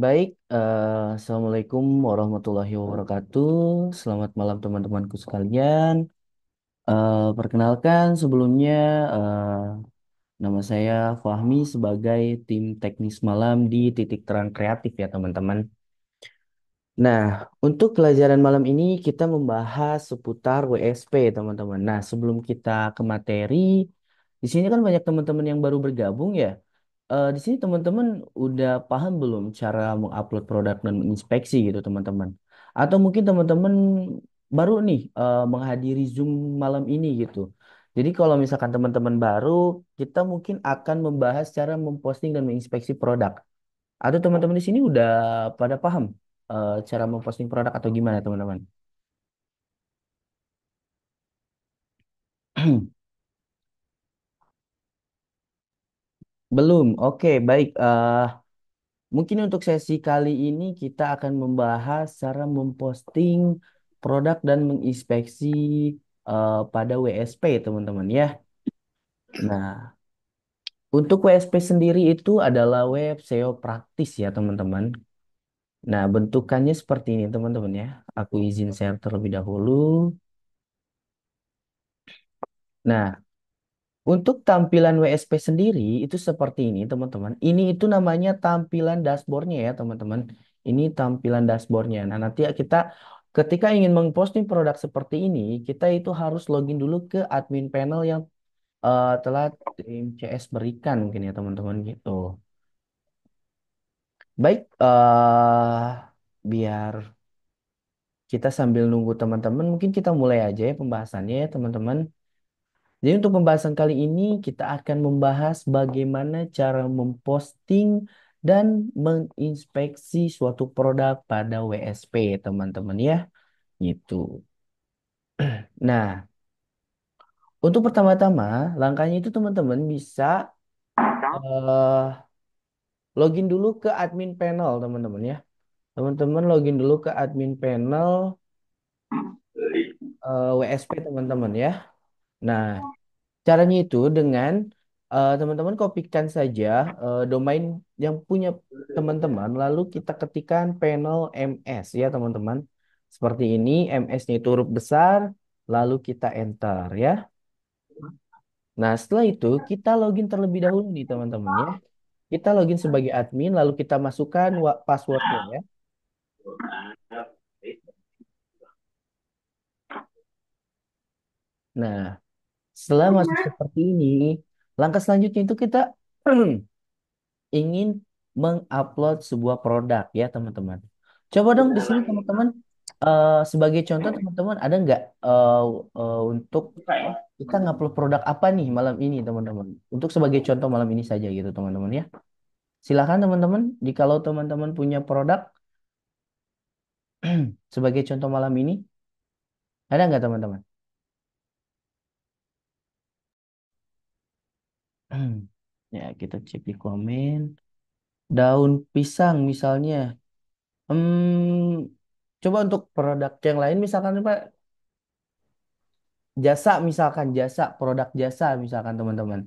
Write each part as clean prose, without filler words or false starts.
Baik, Assalamualaikum warahmatullahi wabarakatuh. Selamat malam teman-temanku sekalian. Perkenalkan sebelumnya, eh, nama saya Fahmi sebagai tim teknis malam di Titik Terang Kreatif ya teman-teman. Nah, untuk pelajaran malam ini kita membahas seputar WSP teman-teman. Nah, sebelum kita ke materi, di sini kan banyak teman-teman yang baru bergabung ya. Di sini teman-teman udah paham belum cara mengupload produk dan menginspeksi gitu teman-teman? Atau mungkin teman-teman baru nih menghadiri Zoom malam ini gitu. Jadi kalau misalkan teman-teman baru, kita mungkin akan membahas cara memposting dan menginspeksi produk. Atau teman-teman di sini udah pada paham cara memposting produk atau gimana teman-teman? Belum. Oke, baik. Mungkin untuk sesi kali ini kita akan membahas cara memposting produk dan menginspeksi pada WSP, teman-teman ya. Nah, untuk WSP sendiri itu adalah web SEO praktis ya, teman-teman. Nah, bentukannya seperti ini, teman-teman ya. Aku izin share terlebih dahulu. Nah, untuk tampilan WSP sendiri itu seperti ini, teman-teman. Ini itu namanya tampilan dashboardnya ya, teman-teman. Ini tampilan dashboardnya. Nah, nanti kita ketika ingin memposting produk seperti ini, kita itu harus login dulu ke admin panel yang telah tim CS berikan mungkin ya, teman-teman gitu. Baik, biar kita sambil nunggu teman-teman, mungkin kita mulai aja ya pembahasannya ya, teman-teman. Jadi untuk pembahasan kali ini kita akan membahas bagaimana cara memposting dan menginspeksi suatu produk pada WSP, teman-teman ya. Gitu. Nah, untuk pertama-tama, langkahnya itu teman-teman bisa eh, login dulu ke admin panel, teman-teman ya. Teman-teman login dulu ke admin panel WSP, teman-teman ya. Nah, caranya itu dengan teman-teman kopikan saja domain yang punya teman-teman, lalu kita ketikkan panel MS ya teman-teman. Seperti ini, MS-nya itu huruf besar, lalu kita enter ya. Nah, setelah itu kita login terlebih dahulu nih teman-teman ya. Kita login sebagai admin, lalu kita masukkan passwordnya ya. Nah, setelah masuk seperti ini, langkah selanjutnya itu kita ingin mengupload sebuah produk ya teman-teman. Coba dong di sini teman-teman sebagai contoh teman-teman ada nggak untuk kita ngupload produk apa nih malam ini teman-teman? Untuk sebagai contoh malam ini saja gitu teman-teman ya. Silakan teman-teman jikalau teman-teman punya produk sebagai contoh malam ini ada nggak teman-teman? Ya kita cek di komen. Daun pisang misalnya. Coba untuk produk yang lain misalkan Pak jasa misalkan jasa produk jasa misalkan teman-teman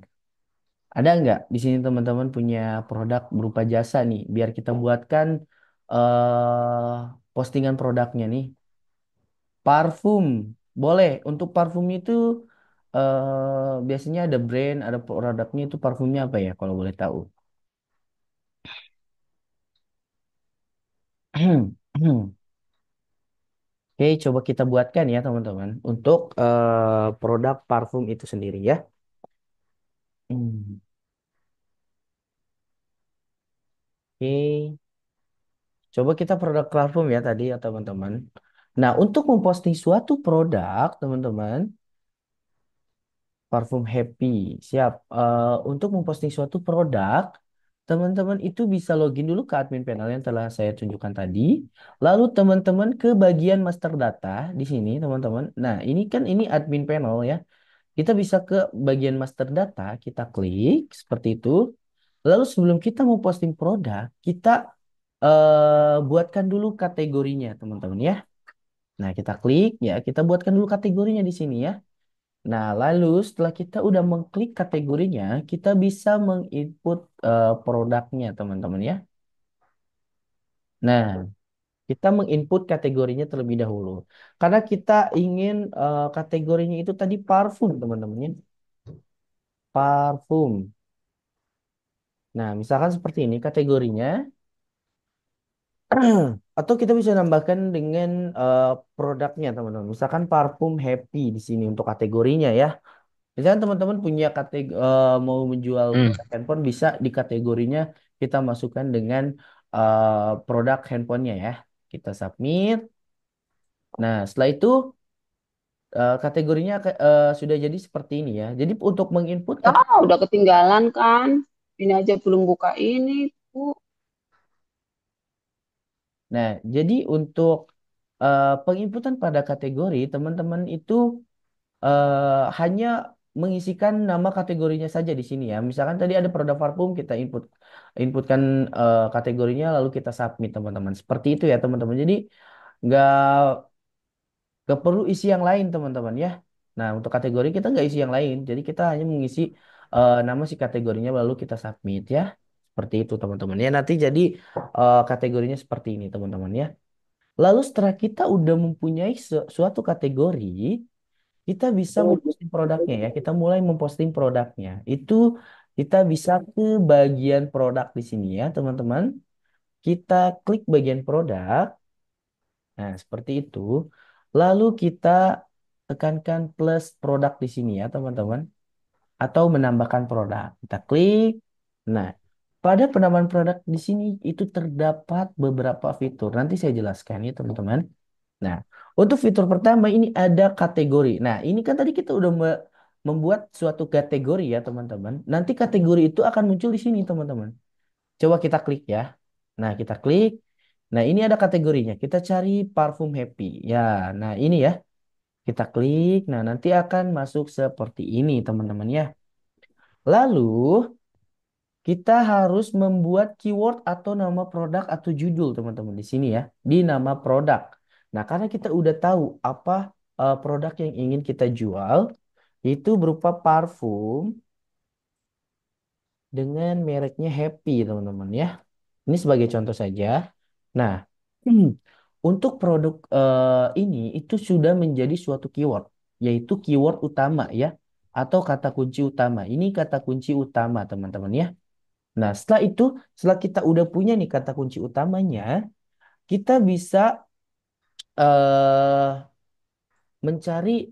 ada nggak di sini teman-teman punya produk berupa jasa nih biar kita buatkan postingan produknya nih parfum boleh untuk parfum itu biasanya ada brand ada produknya itu parfumnya apa ya kalau boleh tahu. Oke coba kita buatkan ya teman-teman untuk produk parfum itu sendiri ya. Hmm, Oke. Coba kita produk parfum ya tadi ya teman-teman. Nah, untuk memposting suatu produk, teman-teman, parfum Happy. Siap. Untuk memposting suatu produk, teman-teman itu bisa login dulu ke admin panel yang telah saya tunjukkan tadi. Lalu teman-teman ke bagian master data di sini, teman-teman. Nah, ini admin panel ya. Kita bisa ke bagian master data, kita klik seperti itu. Lalu sebelum kita mau posting produk, kita buatkan dulu kategorinya, teman-teman ya. Nah, kita klik ya, kita buatkan dulu kategorinya di sini ya. Nah, lalu setelah kita udah mengklik kategorinya, kita bisa menginput produknya, teman-teman ya. Nah, kita menginput kategorinya terlebih dahulu. Karena kita ingin kategorinya itu tadi parfum, teman-teman ya. Parfum. Nah, misalkan seperti ini kategorinya. Atau kita bisa nambahkan dengan eh, produknya, teman-teman. Misalkan parfum happy di sini untuk kategorinya ya. Misalkan teman-teman punya mau menjual Hmm. produk handphone, bisa di kategorinya kita masukkan dengan produk handphonenya ya. Kita submit. Nah, setelah itu kategorinya sudah jadi seperti ini ya. Jadi untuk menginput Ya, udah ketinggalan kan. Ini aja belum buka ini, Bu. Nah, jadi untuk penginputan pada kategori, teman-teman itu hanya mengisikan nama kategorinya saja di sini ya. Misalkan tadi ada produk parfum, kita inputkan kategorinya lalu kita submit, teman-teman. Seperti itu ya, teman-teman. Jadi nggak nggak perlu isi yang lain, teman-teman ya. Nah, untuk kategori kita nggak isi yang lain. Jadi kita hanya mengisi nama si kategorinya lalu kita submit ya. Seperti itu, teman-teman. Ya, nanti jadi kategorinya seperti ini, teman-teman ya. Lalu setelah kita udah mempunyai suatu kategori, kita bisa memposting produknya ya. Kita mulai memposting produknya. Itu kita bisa ke bagian produk di sini ya, teman-teman. Kita klik bagian produk. Nah, seperti itu. Lalu kita tekankan plus produk di sini ya, teman-teman. Atau menambahkan produk. Kita klik. Nah, pada penambahan produk di sini itu terdapat beberapa fitur. Nanti saya jelaskan ya, teman-teman. Nah, untuk fitur pertama ini ada kategori. Nah, ini kan tadi kita udah membuat suatu kategori ya, teman-teman. Nanti kategori itu akan muncul di sini, teman-teman. Coba kita klik ya. Nah, kita klik. Nah, ini ada kategorinya. Kita cari parfum happy. Ya, nah ini ya. Kita klik. Nah, nanti akan masuk seperti ini, teman-teman ya. Lalu, kita harus membuat keyword atau nama produk atau judul, teman-teman, di sini ya. Di nama produk. Nah, karena kita udah tahu apa produk yang ingin kita jual, itu berupa parfum dengan mereknya Happy, teman-teman ya. Ini sebagai contoh saja. Nah, untuk produk ini itu sudah menjadi suatu keyword, yaitu keyword utama ya, atau kata kunci utama. Ini kata kunci utama, teman-teman ya. Nah, setelah kita udah punya nih kata kunci utamanya, kita bisa eh mencari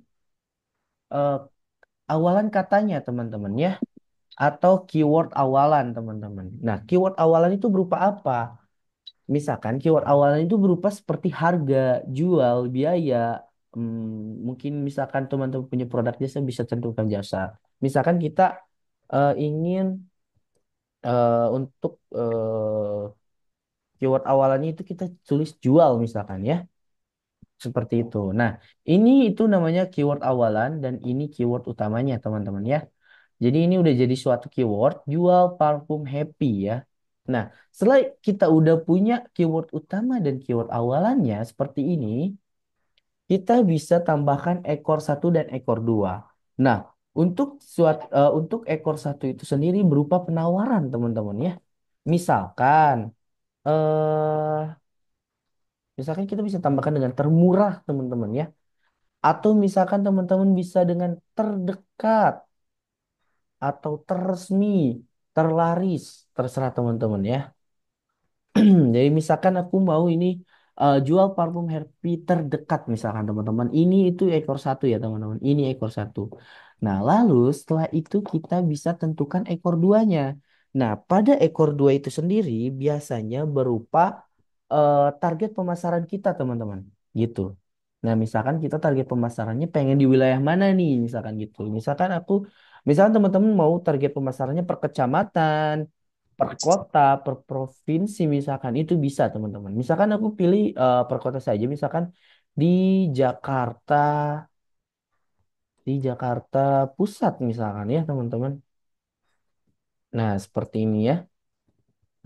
eh, awalan katanya, teman-teman ya, atau keyword awalan, teman-teman. Nah, keyword awalan itu berupa apa? Misalkan keyword awalan itu berupa seperti harga, jual, biaya. Mungkin misalkan teman-teman punya produk jasa bisa tentukan jasa. Misalkan kita ingin untuk keyword awalannya itu kita tulis jual misalkan ya. Seperti itu. Nah, ini itu namanya keyword awalan dan ini keyword utamanya, teman-teman ya. Jadi ini udah jadi suatu keyword jual parfum happy ya. Nah, setelah kita udah punya keyword utama dan keyword awalannya seperti ini, kita bisa tambahkan ekor satu dan ekor dua. Nah, untuk ekor satu itu sendiri berupa penawaran, teman-teman ya. Misalkan eh misalkan kita bisa tambahkan dengan termurah, teman-teman ya. Atau misalkan teman-teman bisa dengan terdekat atau terresmi, terlaris, terserah teman-teman ya. Jadi misalkan aku mau ini jual parfum Happy terdekat misalkan teman-teman. Ini itu ekor satu ya teman-teman. Ini ekor satu. Nah lalu setelah itu kita bisa tentukan ekor duanya. Nah pada ekor dua itu sendiri biasanya berupa target pemasaran kita teman-teman. Gitu. Nah misalkan kita target pemasarannya pengen di wilayah mana nih misalkan gitu. Misalkan teman-teman mau target pemasarannya per kecamatan, per kota, per provinsi misalkan itu bisa teman-teman. Misalkan aku pilih per kota saja, misalkan di Jakarta, di Jakarta Pusat misalkan ya teman-teman. Nah seperti ini ya.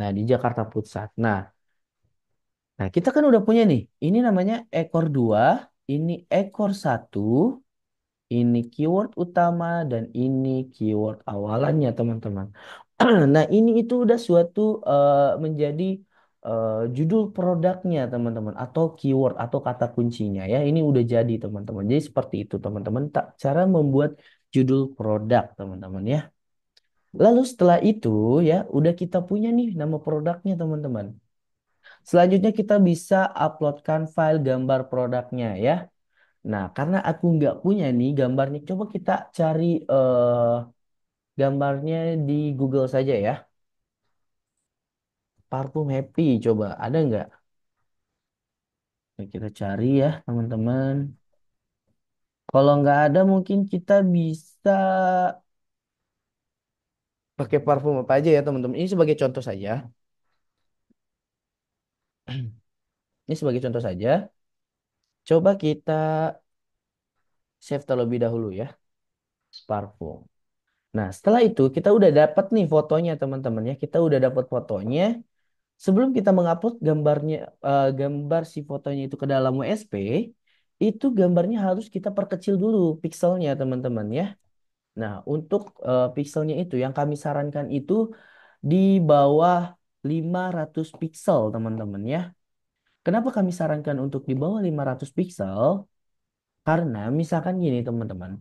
Nah di Jakarta Pusat. Nah, kita kan udah punya nih. Ini namanya ekor dua, ini ekor satu, ini keyword utama dan ini keyword awalannya teman-teman. Nah, ini itu udah suatu menjadi judul produknya teman-teman atau keyword atau kata kuncinya ya. Ini udah jadi teman-teman. Jadi seperti itu teman-teman. Tak cara membuat judul produk teman-teman ya. Lalu setelah itu ya udah kita punya nih nama produknya teman-teman. Selanjutnya kita bisa uploadkan file gambar produknya ya. Nah, karena aku nggak punya nih gambarnya, coba kita cari gambarnya di Google saja ya. Parfum Happy, coba ada nggak? Nah, kita cari ya teman-teman. Kalau nggak ada mungkin kita bisa pakai parfum apa aja ya teman-teman. Ini sebagai contoh saja. Ini sebagai contoh saja. Coba kita save terlebih dahulu ya. Parfum. Nah, setelah itu kita udah dapat nih fotonya teman-teman ya. Kita udah dapat fotonya. Sebelum kita mengupload gambarnya, gambar si fotonya itu ke dalam WSP, itu gambarnya harus kita perkecil dulu pixelnya teman-teman ya. Nah, untuk pixelnya itu yang kami sarankan itu di bawah 500 pixel teman-teman ya. Kenapa kami sarankan untuk di bawah 500 pixel? Karena misalkan gini teman-teman.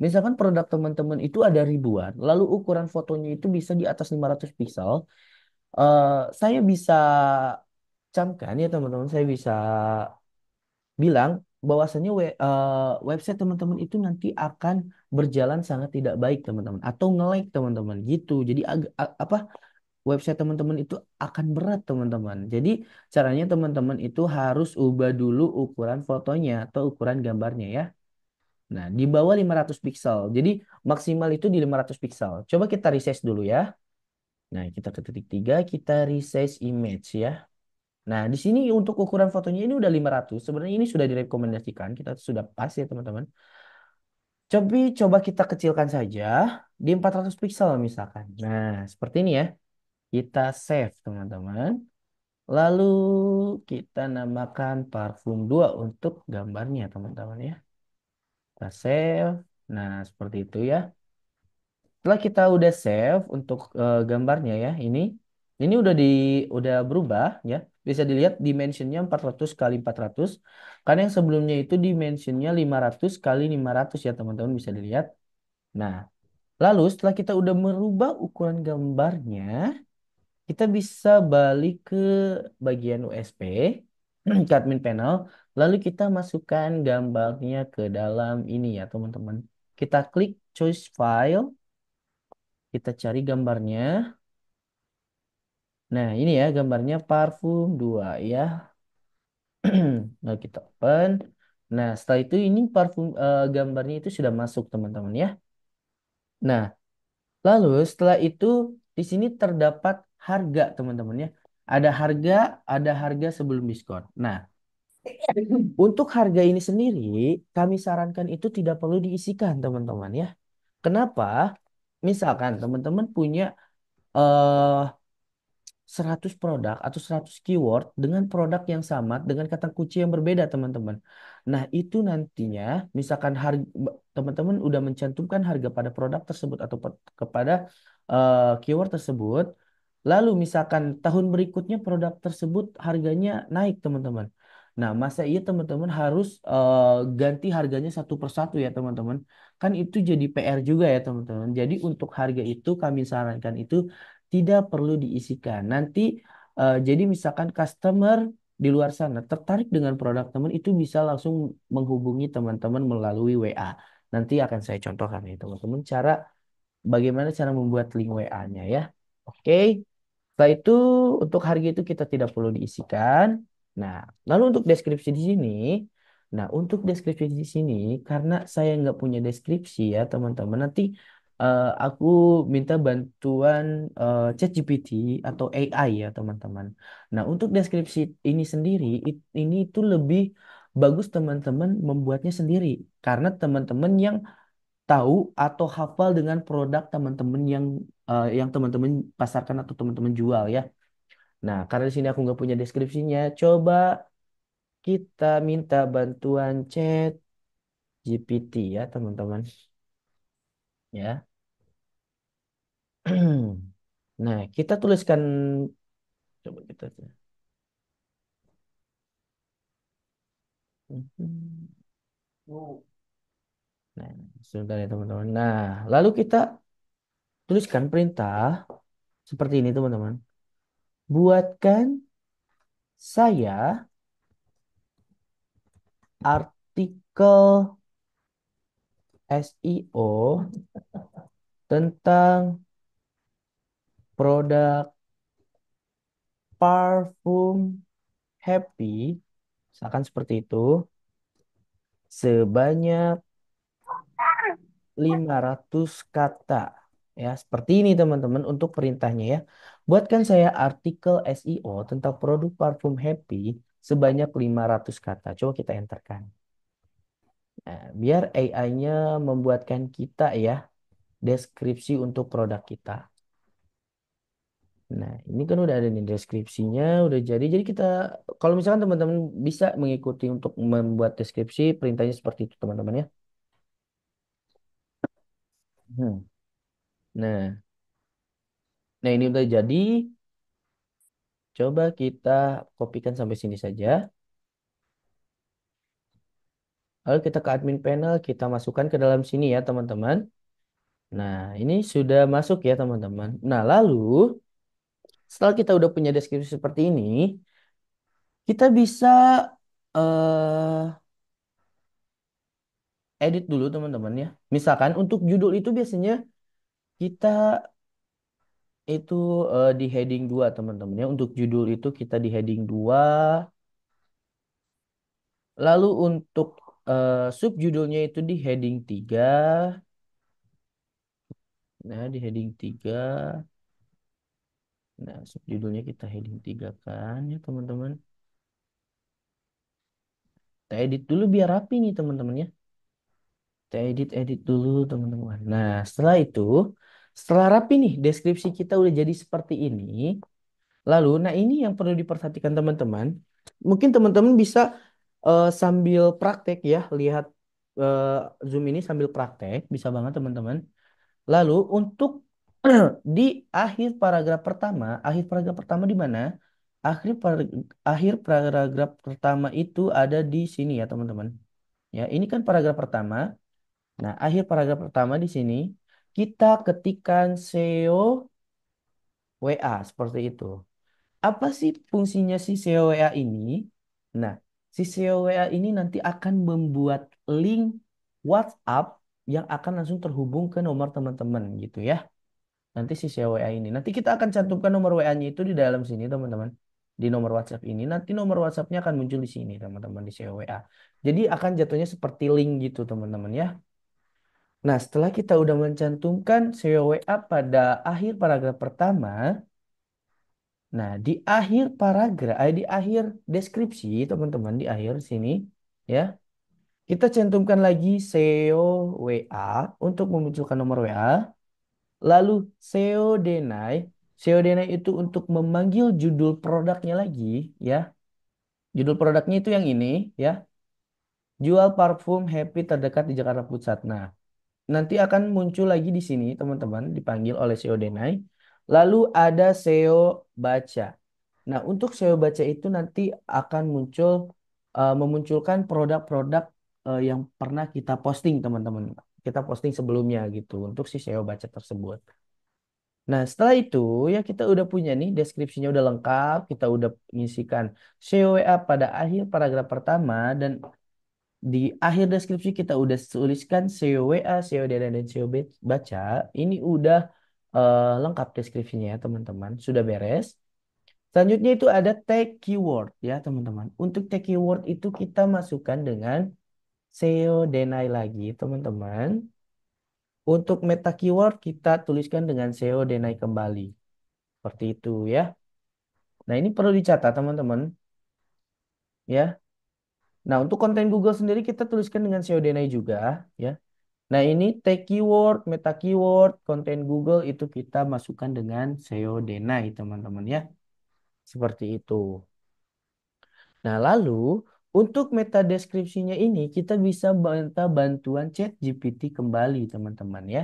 Misalkan produk teman-teman itu ada ribuan, lalu ukuran fotonya itu bisa di atas 500 pixel. eh, saya bisa camkan ya teman-teman, saya bisa bilang bahwasannya website teman-teman itu nanti akan berjalan sangat tidak baik teman-teman atau nge-lag teman-teman gitu. Jadi apa website teman-teman itu akan berat teman-teman. Jadi caranya teman-teman itu harus ubah dulu ukuran fotonya atau ukuran gambarnya ya. Nah, di bawah 500 pixel. Jadi maksimal itu di 500 pixel. Coba kita resize dulu ya. Nah, kita ke titik 3, kita resize image ya. Nah, di sini untuk ukuran fotonya ini udah 500. Sebenarnya ini sudah direkomendasikan. Kita sudah pas ya, teman-teman. Coba kita kecilkan saja di 400 pixel misalkan. Nah, seperti ini ya. Kita save, teman-teman. Lalu kita namakan parfum 2 untuk gambarnya, teman-teman ya. Kita save. Nah, seperti itu ya. Setelah kita udah save untuk gambarnya ya, ini udah berubah ya. Bisa dilihat dimensionnya 400 kali 400. Karena yang sebelumnya itu dimensionnya 500 kali 500 ya teman-teman bisa dilihat. Nah, lalu setelah kita udah merubah ukuran gambarnya, kita bisa balik ke bagian USP, ke admin panel, lalu kita masukkan gambarnya ke dalam ini ya teman-teman. Kita klik choose file. Kita cari gambarnya. Nah, ini ya gambarnya parfum 2 ya. Nah, kita open. Nah, setelah itu ini parfum gambarnya itu sudah masuk teman-teman ya. Nah, lalu setelah itu di sini terdapat harga teman-teman ya. Ada harga sebelum diskon. Nah, untuk harga ini sendiri kami sarankan itu tidak perlu diisikan teman-teman ya. Kenapa? Misalkan teman-teman punya eh 100 produk atau 100 keyword dengan produk yang sama dengan kata kunci yang berbeda teman-teman. Nah, itu nantinya misalkan harga teman-teman udah mencantumkan harga pada produk tersebut atau kepada keyword tersebut, lalu misalkan tahun berikutnya produk tersebut harganya naik teman-teman. Nah, masa iya teman-teman harus ganti harganya satu persatu ya teman-teman. Kan itu jadi PR juga ya teman-teman. Jadi untuk harga itu kami sarankan itu tidak perlu diisikan. Nanti jadi misalkan customer di luar sana tertarik dengan produk teman itu bisa langsung menghubungi teman-teman melalui WA. Nanti akan saya contohkan ya teman-teman bagaimana cara membuat link WA-nya ya. Oke. Setelah itu untuk harga itu kita tidak perlu diisikan. Nah, lalu untuk deskripsi di sini, untuk deskripsi di sini karena saya nggak punya deskripsi ya teman-teman. Nanti aku minta bantuan ChatGPT atau AI ya teman-teman. Nah, untuk deskripsi ini sendiri, ini itu lebih bagus teman-teman membuatnya sendiri karena teman-teman yang tahu atau hafal dengan produk teman-teman yang teman-teman pasarkan atau teman-teman jual ya. Nah, karena di sini aku nggak punya deskripsinya, coba kita minta bantuan chat GPT ya teman-teman ya. Nah, kita tuliskan coba kita. Nah, sebentar ya teman-teman. Nah, lalu kita tuliskan perintah seperti ini teman-teman. Buatkan saya artikel SEO tentang produk parfum Happy, misalkan seperti itu, sebanyak 500 kata. Ya, seperti ini teman-teman untuk perintahnya ya. Buatkan saya artikel SEO tentang produk parfum Happy sebanyak 500 kata. Coba kita enterkan. Nah, biar AI-nya membuatkan kita ya deskripsi untuk produk kita. Nah, ini kan udah ada nih deskripsinya, udah jadi. Jadi kita, kalau misalkan teman-teman bisa mengikuti untuk membuat deskripsi, perintahnya seperti itu teman-teman ya. Hmm. Nah, nah ini udah jadi. Coba kita kopikan sampai sini saja. Lalu kita ke admin panel, kita masukkan ke dalam sini ya teman-teman. Nah, ini sudah masuk ya teman-teman. Nah, lalu setelah kita udah punya deskripsi seperti ini, kita bisa eh edit dulu teman-teman ya. Misalkan untuk judul itu biasanya kita itu di heading 2 teman-teman ya. Untuk judul itu kita di heading 2. Lalu untuk subjudulnya itu di heading 3. Nah, di heading 3. Nah, subjudulnya kita heading 3 kan ya teman-teman. Kita edit dulu biar rapi nih teman-teman ya. Kita edit dulu teman-teman. Nah, setelah itu, setelah rapi nih deskripsi kita udah jadi seperti ini. Lalu, nah ini yang perlu diperhatikan teman-teman. Mungkin teman-teman bisa sambil praktek ya, lihat eh, Zoom ini sambil praktek, bisa banget teman-teman. Lalu untuk di akhir paragraf pertama di mana? Akhir paragraf pertama itu ada di sini ya teman-teman. Ya, ini kan paragraf pertama. Nah, akhir paragraf pertama di sini kita ketikkan SEO WA seperti itu. Apa sih fungsinya si SEO WA ini? Nah, si SEO WA ini nanti akan membuat link WhatsApp yang akan langsung terhubung ke nomor teman-teman gitu ya. Nanti si SEO WA ini. Nanti kita akan cantumkan nomor WA-nya itu di dalam sini teman-teman. Di nomor WhatsApp ini. Nanti nomor WhatsApp-nya akan muncul di sini teman-teman di SEO WA. Jadi akan jatuhnya seperti link gitu teman-teman ya. Nah, setelah kita udah mencantumkan SEO WA pada akhir paragraf pertama, nah, di akhir deskripsi, teman-teman, di akhir sini, ya, kita cantumkan lagi SEO WA untuk memunculkan nomor WA, lalu SEO deny. SEO deny itu untuk memanggil judul produknya lagi, ya. Judul produknya itu yang ini, ya. Jual parfum Happy terdekat di Jakarta Pusat. Nah, nanti akan muncul lagi di sini, teman-teman, dipanggil oleh SEO Denai. Lalu ada SEO baca. Nah, untuk SEO baca itu nanti akan memunculkan produk-produk yang pernah kita posting, teman-teman. Kita posting sebelumnya gitu untuk si SEO baca tersebut. Nah, setelah itu ya kita udah punya nih deskripsinya udah lengkap, kita udah mengisikan SEO WA pada akhir paragraf pertama dan di akhir deskripsi kita udah tuliskan SEO WA, SEO data dan SEO baca. Ini udah lengkap deskripsinya ya teman-teman. Sudah beres. Selanjutnya itu ada tag keyword ya teman-teman. Untuk tag keyword itu kita masukkan dengan SEO deny lagi teman-teman. Untuk meta keyword kita tuliskan dengan SEO deny kembali. Seperti itu ya. Nah ini perlu dicatat teman-teman ya. Nah untuk konten Google sendiri kita tuliskan dengan SEO deny juga ya. Nah, ini tag keyword, meta keyword, konten Google itu kita masukkan dengan SEO Denai, teman-teman ya. Seperti itu. Nah, lalu untuk meta deskripsinya ini kita bisa minta bantuan ChatGPT kembali, teman-teman ya.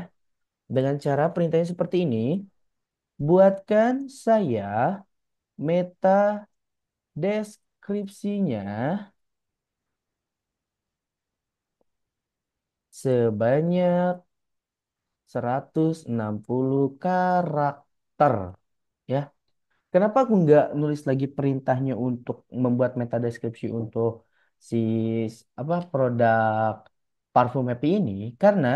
Dengan cara perintahnya seperti ini. Buatkan saya meta deskripsinya sebanyak 160 karakter. Ya, kenapa aku nggak nulis lagi perintahnya untuk membuat meta deskripsi untuk si produk parfum happy ini? Karena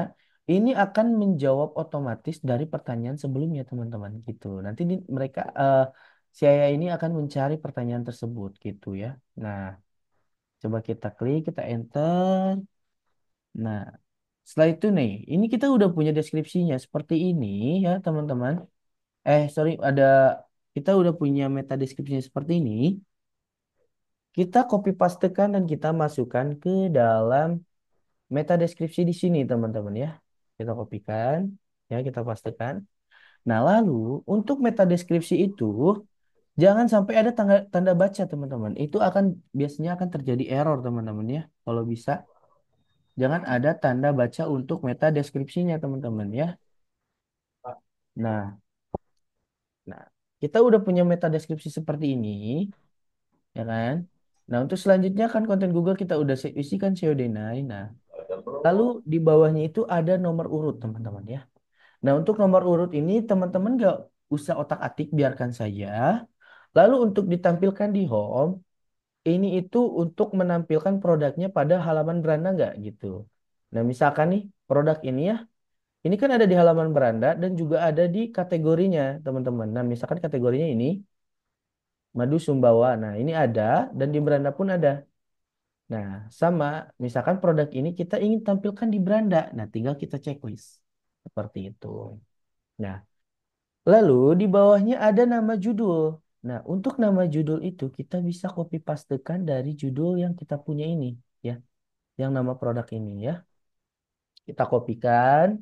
ini akan menjawab otomatis dari pertanyaan sebelumnya teman-teman gitu. Nanti mereka si AI ini akan mencari pertanyaan tersebut gitu ya. Nah, coba kita klik, kita enter. Nah, setelah itu nih, ini kita udah punya deskripsinya seperti ini ya teman-teman. Sorry, kita udah punya meta deskripsinya seperti ini. Kita copy pastekan dan kita masukkan ke dalam meta deskripsi di sini, teman-teman ya. Kita kopikan, ya kita pastekan. Nah, lalu untuk meta deskripsi itu jangan sampai ada tanda, tanda baca, teman-teman. Itu akan biasanya akan terjadi error, teman-teman ya. Kalau bisa, jangan ada tanda baca untuk meta deskripsinya, teman-teman ya. Nah, nah, kita udah punya meta deskripsi seperti ini, ya kan? Nah, untuk selanjutnya kan konten Google kita udah isikan SEO-D9. Nah, lalu di bawahnya itu ada nomor urut, teman-teman ya. Nah, untuk nomor urut ini teman-teman nggak usah otak-atik, biarkan saja. Lalu untuk ditampilkan di home, ini itu untuk menampilkan produknya pada halaman beranda nggak gitu. Nah, misalkan nih produk ini ya, ini kan ada di halaman beranda dan juga ada di kategorinya, teman-teman. Nah, misalkan kategorinya ini madu Sumbawa. Nah, ini ada dan di beranda pun ada. Nah, sama, misalkan produk ini kita ingin tampilkan di beranda. Nah, tinggal kita checklist. Seperti itu. Nah, lalu di bawahnya ada nama judul. Nah, untuk nama judul itu kita bisa copy pastekan dari judul yang kita punya ini, ya, yang nama produk ini ya. Kita kopikan,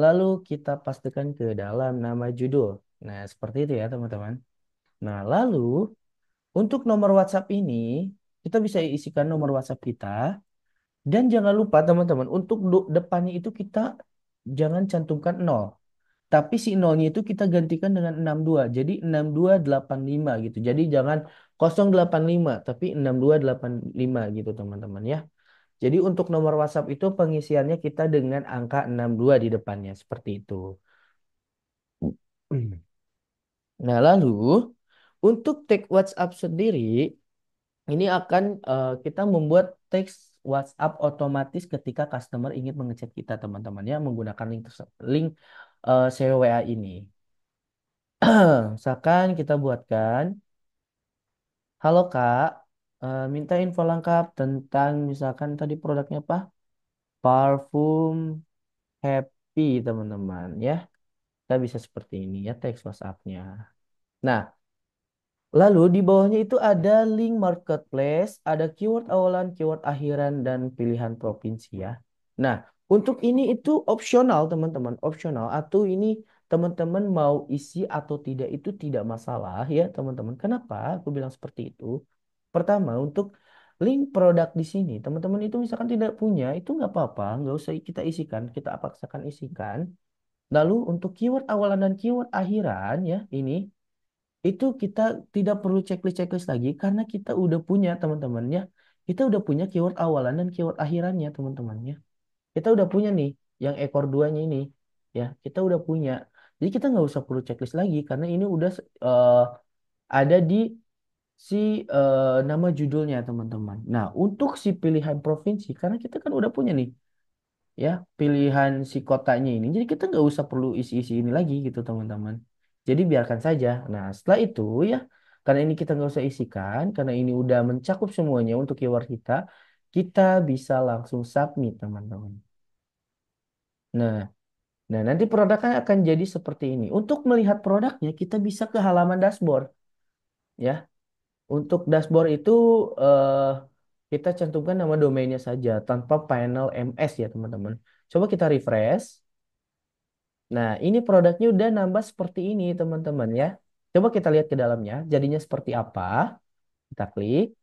lalu kita pastekan ke dalam nama judul. Nah, seperti itu ya, teman-teman. Nah, lalu untuk nomor WhatsApp ini kita bisa isikan nomor WhatsApp kita. Dan jangan lupa teman-teman, untuk depannya itu kita jangan cantumkan 0. Tapi si nolnya itu kita gantikan dengan 62. Jadi 6285 gitu. Jadi jangan 085 tapi 6285 gitu teman-teman ya. Jadi untuk nomor WhatsApp itu pengisiannya kita dengan angka 62 di depannya. Seperti itu. Nah lalu untuk tag WhatsApp sendiri ini akan kita membuat teks WhatsApp otomatis ketika customer ingin mengechat kita teman-teman ya menggunakan link CWA ini. Misalkan kita buatkan, halo Kak, minta info lengkap tentang misalkan tadi produknya apa? Parfum Happy teman-teman ya. Kita bisa seperti ini ya teks WhatsApp-nya. Nah, lalu di bawahnya itu ada link marketplace, ada keyword awalan, keyword akhiran, dan pilihan provinsi ya. Nah, untuk ini itu opsional teman-teman, opsional atau ini teman-teman mau isi atau tidak itu tidak masalah ya teman-teman. Kenapa aku bilang seperti itu? Pertama, untuk link produk di sini, teman-teman itu misalkan tidak punya, itu nggak apa-apa, nggak usah kita isikan, kita paksakan isikan. Lalu untuk keyword awalan dan keyword akhiran ya, ini itu kita tidak perlu checklist-checklist lagi karena kita udah punya teman-teman ya. Kita udah punya keyword awalan dan keyword akhirannya teman-teman ya. Kita udah punya nih yang ekor duanya ini ya. Kita udah punya. Jadi kita nggak usah perlu checklist lagi karena ini udah ada di si nama judulnya teman-teman. Nah untuk si pilihan provinsi karena kita kan udah punya nih ya pilihan si kotanya ini. Jadi kita nggak usah perlu isi-isi ini lagi gitu teman-teman. Jadi biarkan saja. Nah setelah itu ya karena ini kita nggak usah isikan karena ini udah mencakup semuanya untuk keyword kita, kita bisa langsung submit teman-teman. Nah, nah nanti produknya akan jadi seperti ini. Untuk melihat produknya kita bisa ke halaman dashboard ya. Untuk dashboard itu eh, kita cantumkan nama domainnya saja tanpa panel MS ya teman-teman. Coba kita refresh. Nah, ini produknya udah nambah seperti ini, teman-teman ya. Coba kita lihat ke dalamnya, jadinya seperti apa. Kita klik.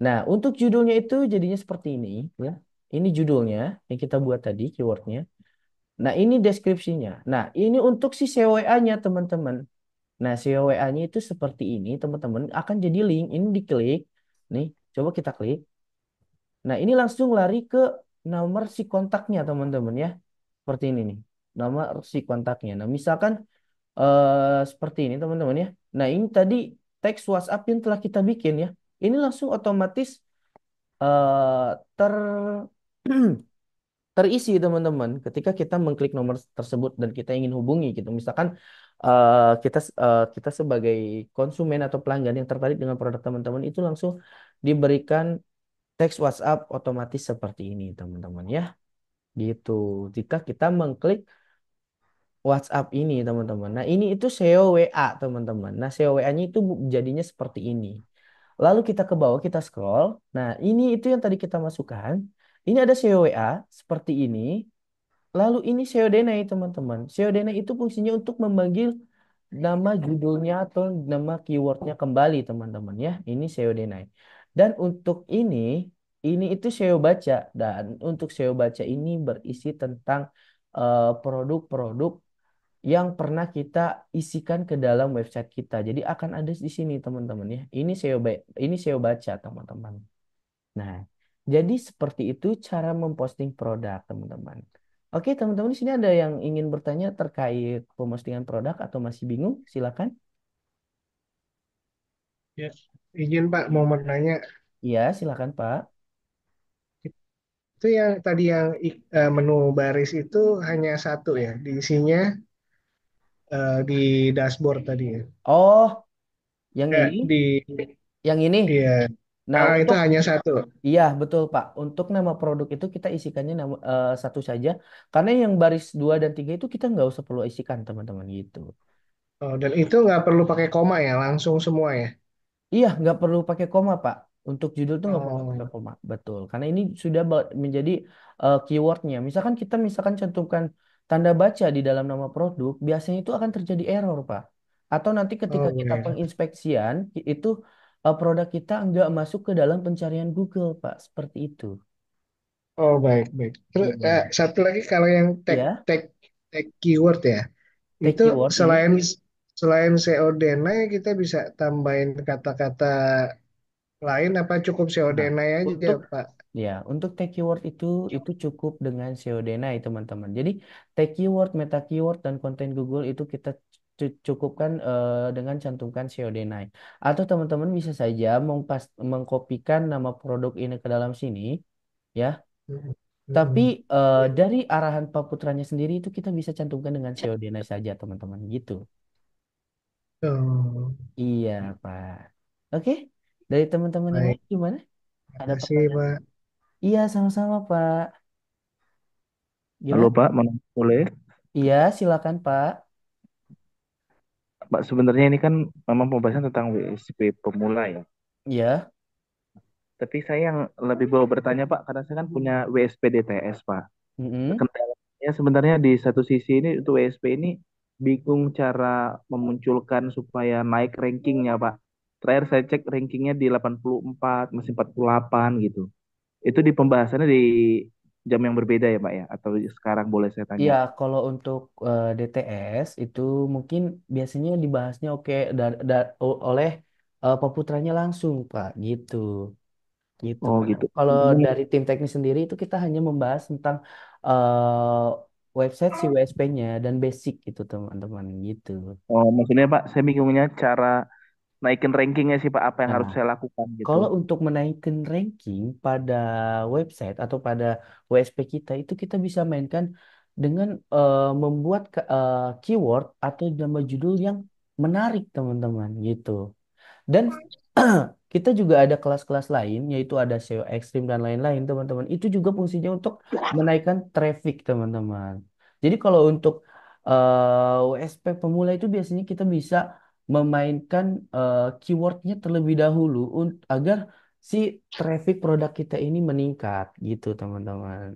Nah, untuk judulnya itu jadinya seperti ini, ya. Ini judulnya yang kita buat tadi, keywordnya. Nah, ini deskripsinya. Nah, ini untuk si CWA-nya, teman-teman. Nah, CWA-nya itu seperti ini, teman-teman. Akan jadi link, ini diklik. Nih, coba kita klik. Nah, ini langsung lari ke nomor si kontaknya teman-teman ya. Seperti ini nih. Nomor si kontaknya. Nah, misalkan seperti ini teman-teman ya. Nah, ini tadi teks WhatsApp yang telah kita bikin ya. Ini langsung otomatis eh, ter terisi teman-teman ketika kita mengklik nomor tersebut dan kita ingin hubungi gitu. Misalkan kita sebagai konsumen atau pelanggan yang tertarik dengan produk teman-teman itu langsung diberikan teks WhatsApp otomatis seperti ini teman-teman ya. Gitu. Jika kita mengklik WhatsApp ini teman-teman. Nah, ini itu SEO WA teman-teman. Nah, SEO WA-nya itu jadinya seperti ini. Lalu kita ke bawah, kita scroll. Nah, ini itu yang tadi kita masukkan. Ini ada SEO WA seperti ini. Lalu ini SEO Denai teman-teman. SEO Denai itu fungsinya untuk memanggil nama judulnya atau nama keywordnya kembali teman-teman ya. Ini SEO Denai. Dan untuk ini itu SEO baca. Dan untuk SEO baca ini berisi tentang produk-produk yang pernah kita isikan ke dalam website kita. Jadi akan ada di sini teman-teman ya. Ini SEO baca teman-teman. Nah, jadi seperti itu cara memposting produk, teman-teman. Oke, teman-teman di sini ada yang ingin bertanya terkait pemostingan produk atau masih bingung? Silakan. Ya, izin Pak mau menanya, Iya, silakan, Pak. itu yang tadi yang menu baris itu hanya satu ya, diisinya di dashboard tadi ya. Oh, yang Ya, ini, di yang ini. iya. Nah, Ah, itu untuk hanya satu. iya, betul, Pak. Untuk nama produk itu kita isikannya satu saja. Karena yang baris 2 dan 3 itu kita nggak usah perlu isikan, teman-teman, gitu. Oh, dan itu nggak perlu pakai koma ya, langsung semua ya. Iya, nggak perlu pakai koma, Pak. Untuk judul tuh nggak perlu pakai Oh, koma, betul. Karena ini sudah menjadi keywordnya. Misalkan cantumkan tanda baca di dalam nama produk, biasanya itu akan terjadi error, Pak. Atau nanti ketika oh kita baik. penginspeksian, itu produk kita nggak masuk ke dalam pencarian Google, Pak. Seperti itu. Oh baik baik. Terus Iya. satu lagi kalau yang tag Ya, tag tag keyword ya, tag itu keyword ini. selain SEO kita bisa tambahin kata-kata lain apa cukup SEO Nah, aja untuk Pak? ya, untuk tag keyword itu cukup dengan SEO Denai, teman-teman. Jadi, tag keyword, meta keyword dan konten Google itu kita cukupkan dengan cantumkan SEO Denai. Atau teman-teman bisa saja mengkopikan nama produk ini ke dalam sini, ya. Mm, Tapi mm. dari arahan Pak Putranya sendiri itu kita bisa cantumkan dengan SEO Denai saja, teman-teman. Gitu. Oh, Iya, Pak. Oke. Dari teman-teman yang baik. lain gimana? Ada Makasih pertanyaan? Pak. Iya, sama-sama, Pak. Halo Gimana? Pak, boleh? Iya, silakan Pak. Pak, sebenarnya ini kan memang pembahasan tentang WSP pemula ya. Iya. Tapi saya yang lebih mau bertanya Pak, karena saya kan punya WSP DTS Pak. Mm-mm. Kendalanya sebenarnya di satu sisi ini untuk WSP ini bingung cara memunculkan supaya naik rankingnya Pak. Terakhir saya cek rankingnya di 84, masih 48 gitu. Itu di pembahasannya di jam yang berbeda ya Pak ya? Atau sekarang boleh saya tanya? Iya, kalau untuk DTS itu mungkin biasanya dibahasnya oke oleh Pak Putranya langsung, Pak. Gitu. Gitu. Oh Karena gitu. kalau dari tim teknis sendiri itu kita hanya membahas tentang website si WSP-nya dan basic gitu, teman-teman. Gitu. Oh, maksudnya Pak, saya bingungnya cara naikin rankingnya sih Pak, apa yang harus Nah, saya lakukan gitu. kalau untuk menaikkan ranking pada website atau pada WSP kita itu kita bisa mainkan dengan membuat keyword atau nama judul yang menarik teman-teman gitu. Dan kita juga ada kelas-kelas lain yaitu ada SEO ekstrim dan lain-lain teman-teman. Itu juga fungsinya untuk menaikkan traffic teman-teman. Jadi kalau untuk WSP pemula itu biasanya kita bisa memainkan keywordnya terlebih dahulu agar si traffic produk kita ini meningkat gitu teman-teman.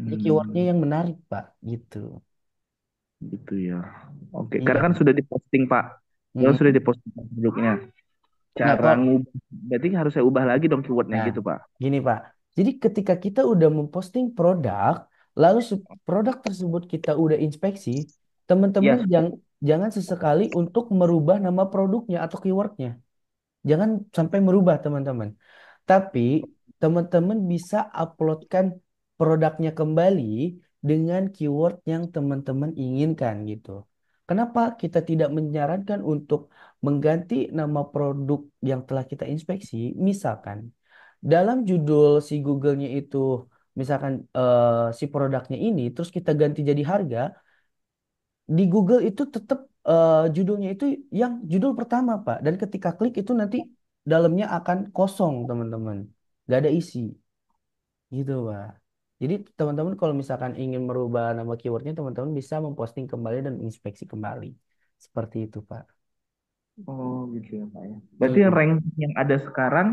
Jadi keywordnya Hmm, yang menarik Pak gitu. gitu ya. Oke, karena Iya. kan sudah diposting Pak. Kalau sudah Mm-mm. diposting produknya, Nah, cara kalau ngubah, berarti harus saya ubah lagi dong keywordnya Nah, gitu Pak. gini Pak. Jadi ketika kita udah memposting produk, lalu produk tersebut kita udah inspeksi, teman-teman Yes. jangan sesekali untuk merubah nama produknya atau keywordnya. Jangan sampai merubah teman-teman. Tapi teman-teman bisa uploadkan produknya kembali dengan keyword yang teman-teman inginkan gitu. Kenapa kita tidak menyarankan untuk mengganti nama produk yang telah kita inspeksi? Misalkan dalam judul si Google-nya itu, misalkan si produknya ini, terus kita ganti jadi harga, di Google itu tetap judulnya itu yang judul pertama, Pak. Dan ketika klik itu nanti dalamnya akan kosong, teman-teman. Gak ada isi, gitu, Pak. Jadi teman-teman kalau misalkan ingin merubah nama keywordnya, teman-teman bisa memposting kembali dan inspeksi kembali. Seperti itu, Pak. Oh gitu ya Pak ya. Berarti Iya, rank yang ada sekarang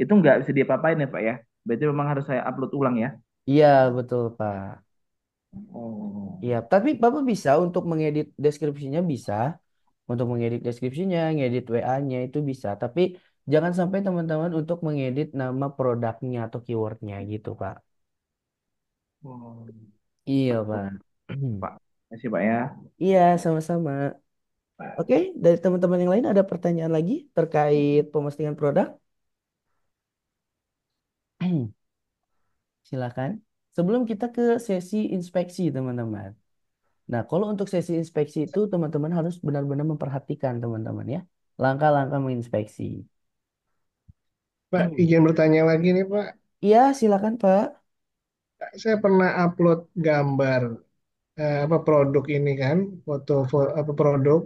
itu nggak bisa diapa-apain ya Pak ya. Berarti memang harus saya upload ulang ya. iya betul, Pak. Oh. Iya, tapi Bapak bisa untuk mengedit deskripsinya bisa, untuk mengedit deskripsinya, ngedit WA-nya itu bisa. Tapi jangan sampai teman-teman untuk mengedit nama produknya atau keywordnya gitu, Pak. Oh. Iya, Oh, Pak. Pak. Masih Pak ya. Iya, sama-sama. Oke, dari teman-teman yang lain ada pertanyaan lagi terkait pemostingan produk? Silakan. Sebelum kita ke sesi inspeksi, teman-teman. Nah, kalau untuk sesi inspeksi itu teman-teman harus benar-benar memperhatikan, teman-teman ya. Langkah-langkah menginspeksi. Pak, izin bertanya lagi nih Pak. Iya, silakan, Pak. Saya pernah upload gambar apa produk ini kan, apa produk.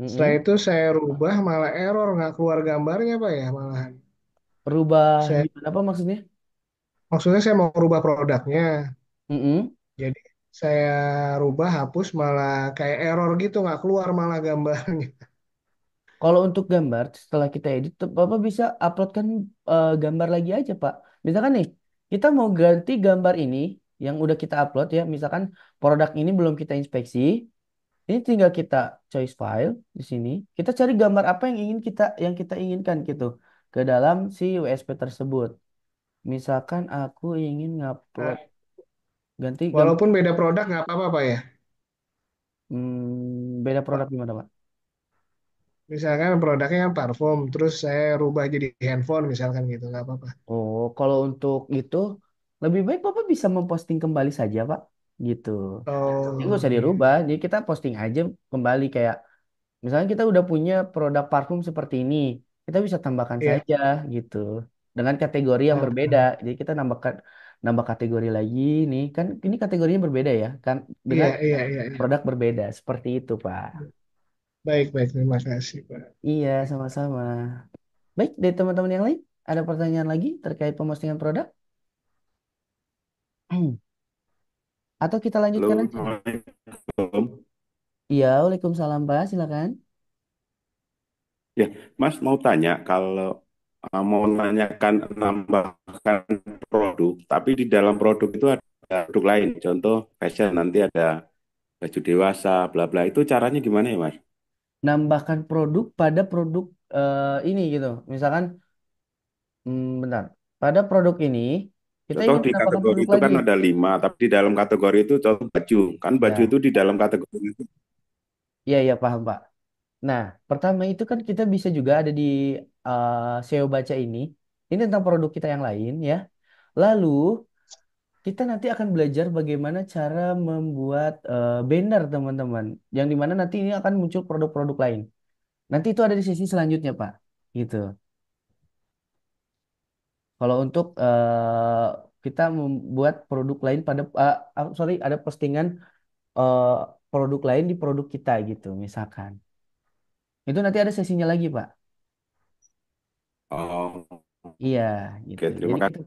Setelah Mm-mm. itu saya rubah malah error nggak keluar gambarnya Pak ya malahan. Rubah Saya gimana apa maksudnya? maksudnya saya mau rubah produknya. Mm-mm. Jadi saya rubah hapus malah kayak error gitu nggak keluar malah gambarnya. Kalau untuk gambar, setelah kita edit, Bapak bisa uploadkan gambar lagi aja, Pak. Misalkan nih, kita mau ganti gambar ini yang udah kita upload ya. Misalkan produk ini belum kita inspeksi, ini tinggal kita choice file di sini. Kita cari gambar apa yang kita inginkan gitu ke dalam si WSP tersebut. Misalkan aku ingin ngupload Nah, ganti gambar walaupun beda produk nggak apa-apa Pak ya. beda produk Pak, gimana, Pak? misalkan produknya kan parfum, terus saya rubah jadi handphone misalkan gitu nggak apa-apa. Oh, kalau untuk itu lebih baik Bapak bisa memposting kembali saja, Pak. Gitu. Ini nggak Oh usah iya, dirubah. Jadi kita posting aja kembali kayak misalnya kita udah punya produk parfum seperti ini, kita bisa tambahkan iya, saja gitu dengan kategori yang oh, berbeda. Jadi kita nambah kategori lagi nih. Kan ini kategorinya berbeda ya, kan iya, dengan iya, iya, iya. produk berbeda. Seperti itu, Pak. Baik, baik, terima kasih Pak. Iya, sama-sama. Baik, dari teman-teman yang lain, ada pertanyaan lagi terkait pemostingan produk? Atau kita Halo, lanjutkan aja nih? Assalamualaikum. Iya, Waalaikumsalam, Pak. Silakan. Ya, Mas mau tanya kalau mau menanyakan nambahkan produk, tapi di dalam produk itu ada produk lain. Contoh fashion nanti ada baju dewasa, bla bla. Itu caranya gimana ya, Mas? Nambahkan produk pada produk ini gitu. Misalkan, bentar. Pada produk ini, kita Contoh ingin di menambahkan kategori produk itu lagi. kan ada 5, tapi di dalam kategori itu contoh baju. Kan baju Ya, itu di dalam kategori itu. iya, iya, paham, Pak. Nah, pertama itu kan kita bisa juga ada di SEO baca ini. Ini tentang produk kita yang lain ya. Lalu, kita nanti akan belajar bagaimana cara membuat banner, teman-teman. Yang dimana nanti ini akan muncul produk-produk lain. Nanti itu ada di sesi selanjutnya, Pak. Gitu. Kalau untuk kita membuat produk lain pada, sorry, ada postingan eh, produk lain di produk kita gitu, misalkan. Itu nanti ada sesinya lagi, Pak. Oh, Iya, gitu. oke, terima Jadi kasih.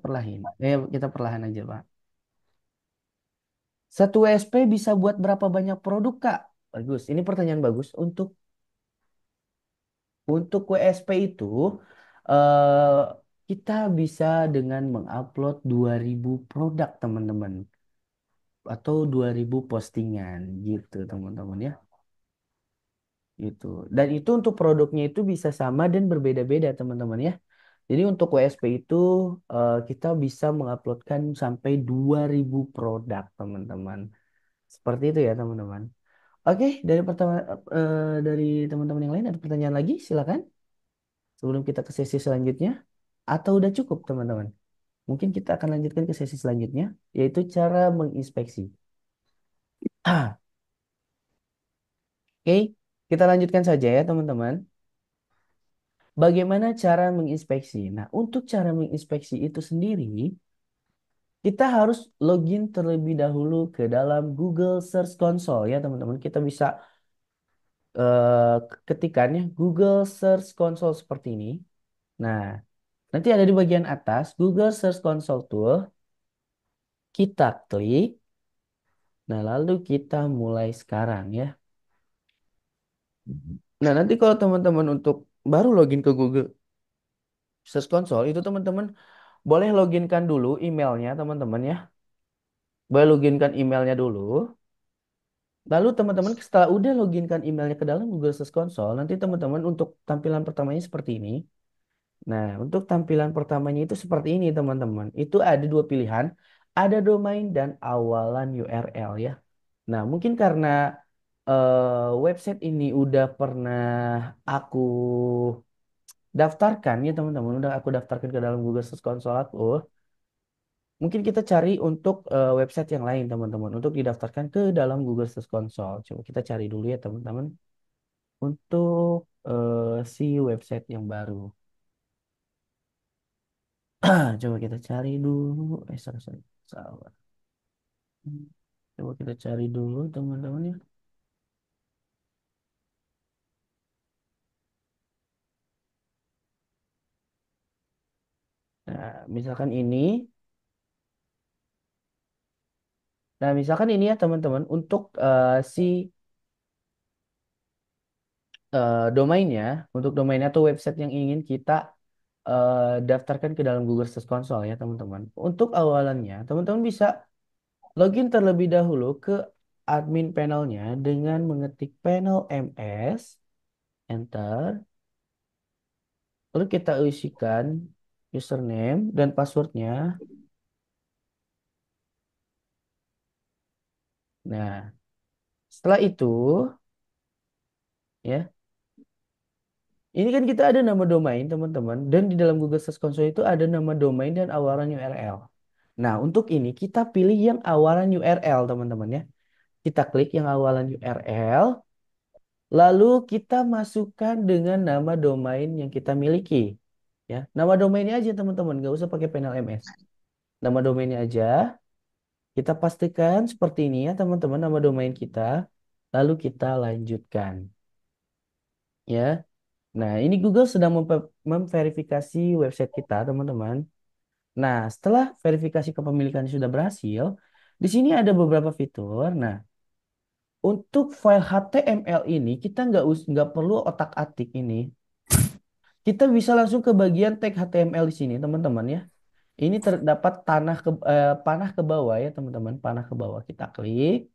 kita perlahan aja, Pak. Satu WSP bisa buat berapa banyak produk, Kak? Bagus. Ini pertanyaan bagus. Untuk WSP itu eh kita bisa dengan mengupload 2.000 produk, teman-teman. Atau 2.000 postingan gitu, teman-teman ya. Gitu. Dan itu untuk produknya itu bisa sama dan berbeda-beda, teman-teman ya. Jadi untuk WSP itu kita bisa menguploadkan sampai 2.000 produk, teman-teman. Seperti itu ya, teman-teman. Oke, dari teman-teman yang lain ada pertanyaan lagi? Silakan. Sebelum kita ke sesi selanjutnya. Atau udah cukup, teman-teman? Mungkin kita akan lanjutkan ke sesi selanjutnya, yaitu cara menginspeksi. Oke, kita lanjutkan saja ya teman-teman. Bagaimana cara menginspeksi? Nah, untuk cara menginspeksi itu sendiri, kita harus login terlebih dahulu ke dalam Google Search Console ya teman-teman. Kita bisa ketikkan ya Google Search Console seperti ini. Nah, nanti ada di bagian atas Google Search Console Tool. Kita klik. Nah, lalu kita mulai sekarang ya. Nah, nanti kalau teman-teman untuk baru login ke Google Search Console, itu teman-teman boleh loginkan dulu emailnya teman-teman ya. Boleh loginkan emailnya dulu. Lalu teman-teman setelah udah loginkan emailnya ke dalam Google Search Console, nanti teman-teman untuk tampilan pertamanya seperti ini. Nah, untuk tampilan pertamanya itu seperti ini teman-teman. Itu ada dua pilihan, ada domain dan awalan URL ya. Nah, mungkin karena website ini udah pernah aku daftarkan ya teman-teman, udah aku daftarkan ke dalam Google Search Console aku. Mungkin kita cari untuk website yang lain teman-teman, untuk didaftarkan ke dalam Google Search Console. Coba kita cari dulu ya teman-teman untuk si website yang baru. Coba kita cari dulu. Sorry. Salah. Coba kita cari dulu teman-teman ya. Nah, misalkan ini. Nah, misalkan ini ya teman-teman untuk si domainnya, untuk domainnya atau website yang ingin kita daftarkan ke dalam Google Search Console ya teman-teman. Untuk awalannya, teman-teman bisa login terlebih dahulu ke admin panelnya dengan mengetik panel MS, enter, lalu kita isikan username dan passwordnya. Nah, setelah itu, ya, ini kan kita ada nama domain, teman-teman, dan di dalam Google Search Console itu ada nama domain dan awalan URL. Nah, untuk ini kita pilih yang awalan URL, teman-teman ya. Kita klik yang awalan URL, lalu kita masukkan dengan nama domain yang kita miliki. Ya, nama domainnya aja, teman-teman, nggak usah pakai panel MS. Nama domainnya aja, kita pastikan seperti ini ya, teman-teman, nama domain kita. Lalu kita lanjutkan. Ya. Nah, ini Google sedang memverifikasi website kita, teman-teman. Nah, setelah verifikasi kepemilikan sudah berhasil, di sini ada beberapa fitur. Nah, untuk file HTML ini kita nggak perlu otak-atik ini. Kita bisa langsung ke bagian tag HTML di sini, teman-teman ya. Ini terdapat panah ke bawah ya, teman-teman. Panah ke bawah kita klik.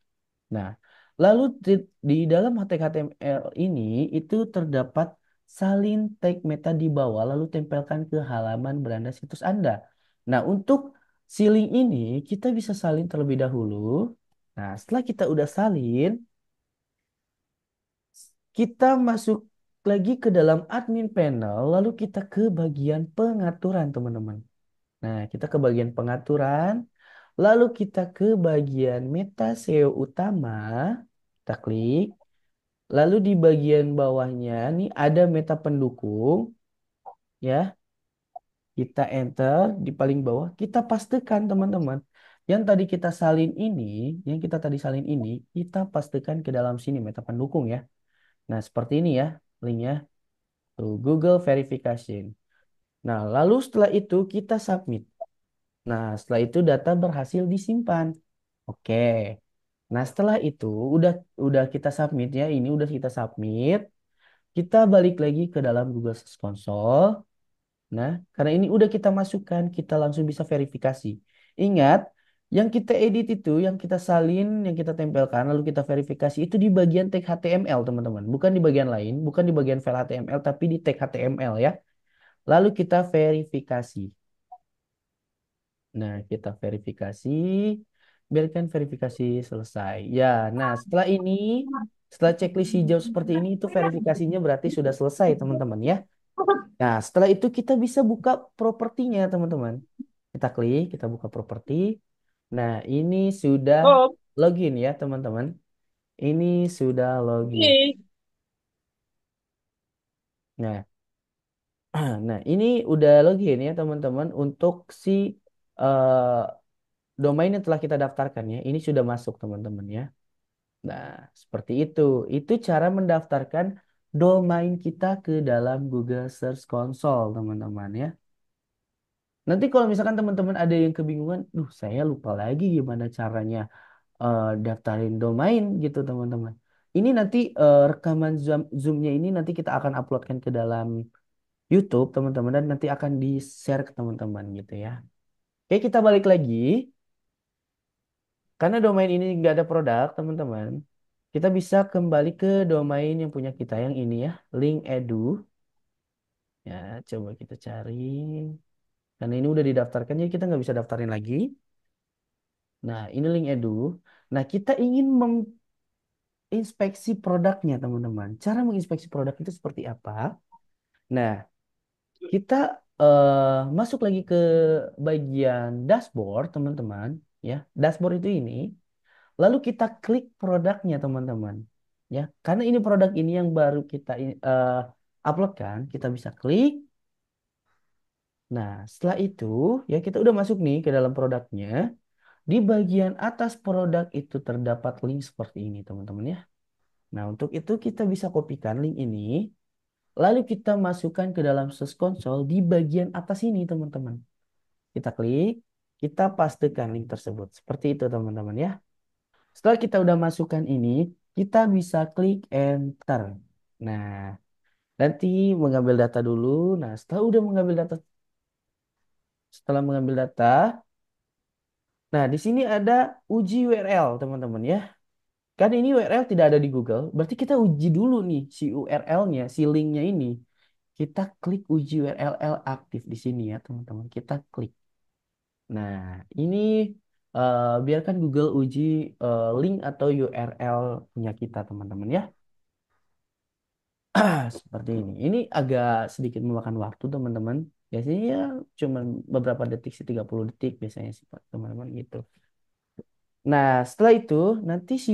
Nah, lalu di dalam tag HTML ini itu terdapat salin tag meta di bawah, lalu tempelkan ke halaman beranda situs Anda. Nah, untuk si link ini kita bisa salin terlebih dahulu. Nah, setelah kita udah salin, kita masuk lagi ke dalam admin panel, lalu kita ke bagian pengaturan, teman-teman. Nah, kita ke bagian pengaturan, lalu kita ke bagian meta SEO utama, kita klik. Lalu di bagian bawahnya nih ada meta pendukung ya. Kita enter di paling bawah. Kita pastikan teman-teman. Yang tadi kita salin ini, yang kita tadi salin ini, kita pastikan ke dalam sini meta pendukung ya. Nah, seperti ini ya linknya. Tuh, Google Verification. Nah, lalu setelah itu kita submit. Nah, setelah itu data berhasil disimpan. Oke. Nah, setelah itu udah kita submit ya. Ini udah kita submit. Kita balik lagi ke dalam Google Search Console. Nah, karena ini udah kita masukkan, kita langsung bisa verifikasi. Ingat, yang kita edit itu, yang kita salin, yang kita tempelkan, lalu kita verifikasi itu di bagian tag HTML, teman-teman. Bukan di bagian lain, bukan di bagian file HTML, tapi di tag HTML ya. Lalu kita verifikasi. Nah, kita verifikasi, biarkan verifikasi selesai. Ya, nah setelah ini, setelah checklist hijau seperti ini, itu verifikasinya berarti sudah selesai, teman-teman ya. Nah, setelah itu kita bisa buka propertinya, teman-teman. Kita klik, kita buka properti. Nah, ini sudah Oh, login ya, teman-teman. Ini sudah login. oke. Nah, nah ini udah login ya, teman-teman. Untuk si eh, domain yang telah kita daftarkan ya, ini sudah masuk, teman-teman ya. Nah, seperti itu. Itu cara mendaftarkan domain kita ke dalam Google Search Console, teman-teman ya. Nanti kalau misalkan teman-teman ada yang kebingungan, saya lupa lagi gimana caranya daftarin domain gitu, teman-teman. Ini nanti rekaman Zoom-nya ini nanti kita akan uploadkan ke dalam YouTube, teman-teman, dan nanti akan di-share ke teman-teman gitu ya. Oke, kita balik lagi. Karena domain ini nggak ada produk, teman-teman. Kita bisa kembali ke domain yang punya kita yang ini ya, link edu. Ya, coba kita cari. Karena ini udah didaftarkan, jadi kita nggak bisa daftarin lagi. Nah, ini link edu. Nah, kita ingin menginspeksi produknya, teman-teman. Cara menginspeksi produk itu seperti apa? Nah, kita masuk lagi ke bagian dashboard, teman-teman. Ya, dashboard itu ini. Lalu kita klik produknya, teman-teman. Ya, karena ini produk ini yang baru kita uploadkan, kita bisa klik. Nah, setelah itu ya kita udah masuk nih ke dalam produknya. Di bagian atas produk itu terdapat link seperti ini, teman-teman ya. Nah, untuk itu kita bisa kopikan link ini, lalu kita masukkan ke dalam Search Console di bagian atas ini, teman-teman. Kita klik, kita pastekan link tersebut. Seperti itu, teman-teman ya. Setelah kita udah masukkan ini, kita bisa klik enter. Nah, nanti mengambil data dulu. Nah, setelah mengambil data, nah di sini ada uji URL, teman-teman ya. Kan ini URL tidak ada di Google, berarti kita uji dulu nih si URL-nya, si linknya ini. Kita klik uji URL aktif di sini ya, teman-teman. Kita klik. Nah, ini biarkan Google uji link atau URL punya kita, teman-teman ya. Seperti ini. Ini agak sedikit memakan waktu, teman-teman. Biasanya ya cuma beberapa detik sih, 30 detik biasanya sih, Pak, teman-teman gitu. Nah, setelah itu nanti si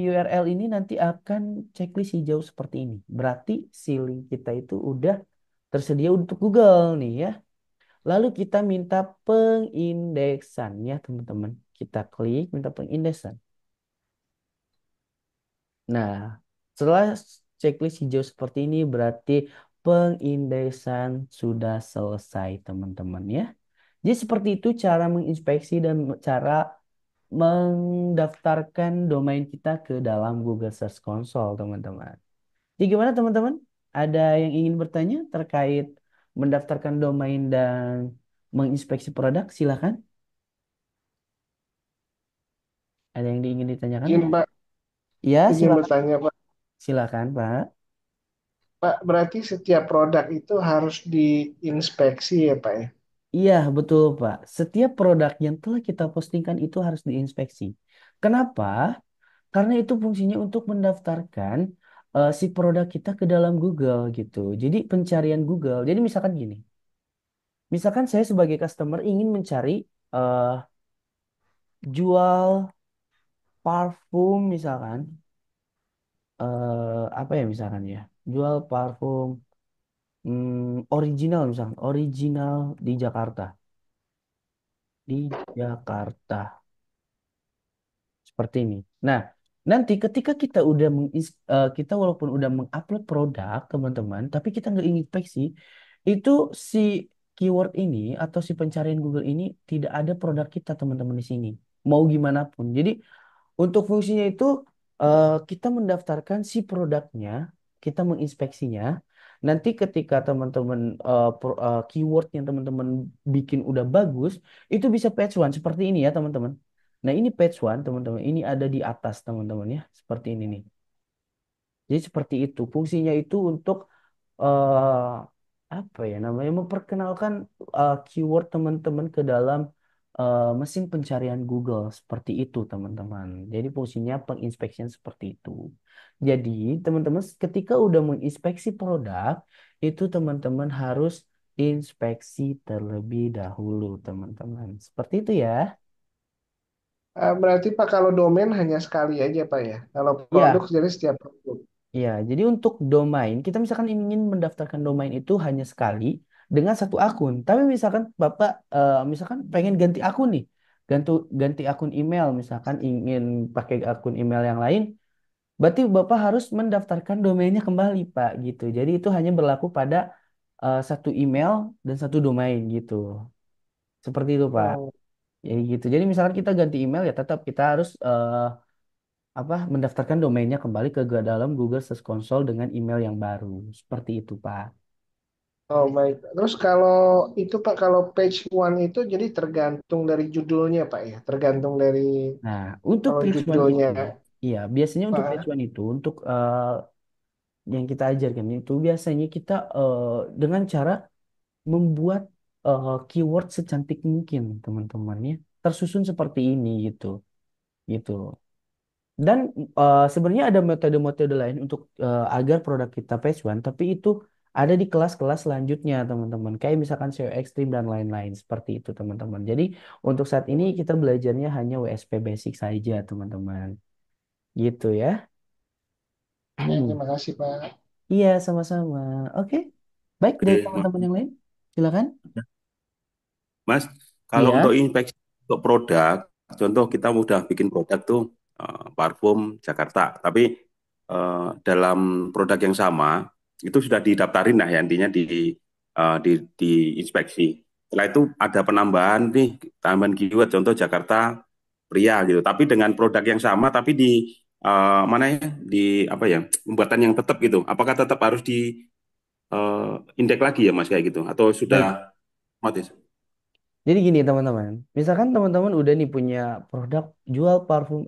URL ini nanti akan checklist hijau seperti ini. Berarti si link kita itu udah tersedia untuk Google nih ya. Lalu kita minta pengindeksan ya, teman-teman. Kita klik minta pengindeksan. Nah, setelah checklist hijau seperti ini berarti pengindeksan sudah selesai, teman-teman ya. Jadi seperti itu cara menginspeksi dan cara mendaftarkan domain kita ke dalam Google Search Console, teman-teman. Jadi gimana, teman-teman? Ada yang ingin bertanya terkait mendaftarkan domain dan menginspeksi produk? Silakan. Ada yang ingin ditanyakan? Izin Pak, Ya, izin silakan. bertanya Pak. Silakan, Pak. Pak, berarti setiap produk itu harus diinspeksi ya Pak ya? Iya, betul, Pak. Setiap produk yang telah kita postingkan itu harus diinspeksi. Kenapa? Karena itu fungsinya untuk mendaftarkan si produk kita ke dalam Google gitu. Jadi pencarian Google. Jadi misalkan gini, misalkan saya sebagai customer ingin mencari eh, jual parfum misalkan, apa ya misalkan ya, jual parfum original misalkan, original di Jakarta, di Jakarta. Seperti ini. Nah, nanti ketika kita udah kita walaupun udah mengupload produk, teman-teman, tapi kita nggak inspeksi, itu si keyword ini atau si pencarian Google ini tidak ada produk kita, teman-teman, di sini. Mau gimana pun. Jadi, untuk fungsinya itu kita mendaftarkan si produknya, kita menginspeksinya. Nanti ketika teman-teman keyword yang teman-teman bikin udah bagus, itu bisa page one seperti ini ya, teman-teman. Nah, ini page one, teman-teman. Ini ada di atas, teman-teman ya. Seperti ini nih. Jadi seperti itu. Fungsinya itu untuk eh apa ya namanya, memperkenalkan keyword teman-teman ke dalam mesin pencarian Google seperti itu, teman-teman. Jadi fungsinya penginspeksian seperti itu. Jadi teman-teman ketika udah menginspeksi produk itu teman-teman harus inspeksi terlebih dahulu, teman-teman. Seperti itu ya. Berarti Pak kalau domain hanya sekali aja Pak ya. Kalau produk Iya, jadi setiap produk. iya. Jadi untuk domain, kita misalkan ingin mendaftarkan domain itu hanya sekali dengan satu akun. Tapi misalkan Bapak, misalkan pengen ganti akun nih, ganti ganti akun email, misalkan ingin pakai akun email yang lain, berarti Bapak harus mendaftarkan domainnya kembali, Pak, gitu. Jadi itu hanya berlaku pada satu email dan satu domain gitu. Seperti itu, Pak. Oh, Ya gitu. Jadi misalkan kita ganti email ya tetap kita harus apa mendaftarkan domainnya kembali ke dalam Google Search Console dengan email yang baru. Seperti itu, Pak. oh baik. Terus kalau itu Pak kalau page one itu jadi tergantung dari judulnya Pak ya. Tergantung dari Nah, untuk kalau page one judulnya itu, iya, biasanya untuk page Pak. one itu untuk yang kita ajarkan itu biasanya kita dengan cara membuat keyword secantik mungkin, teman-teman ya. Tersusun seperti ini gitu. Gitu. Dan sebenarnya ada metode-metode lain untuk agar produk kita phase one, tapi itu ada di kelas-kelas selanjutnya, teman-teman. Kayak misalkan SEO ekstrim dan lain-lain seperti itu, teman-teman. Jadi untuk saat ini kita belajarnya hanya WSP basic saja, teman-teman. Gitu ya. Ya, terima kasih Pak. Iya, sama-sama. Oke. Baik, dari Oke, teman-teman yang lain, silakan. Mas, kalau untuk Iya. inspeksi untuk produk, contoh kita udah bikin produk tuh parfum Jakarta, tapi dalam produk yang sama itu sudah didaftarin nah ya intinya di inspeksi. Setelah itu ada penambahan nih, tambahan keyword contoh Jakarta pria gitu, tapi dengan produk yang sama tapi di mana ya di apa ya pembuatan yang tetap gitu. Apakah tetap harus di indeks lagi ya Mas kayak gitu atau sudah Baik. otomatis? Jadi gini, teman-teman. Misalkan teman-teman udah nih punya produk jual parfum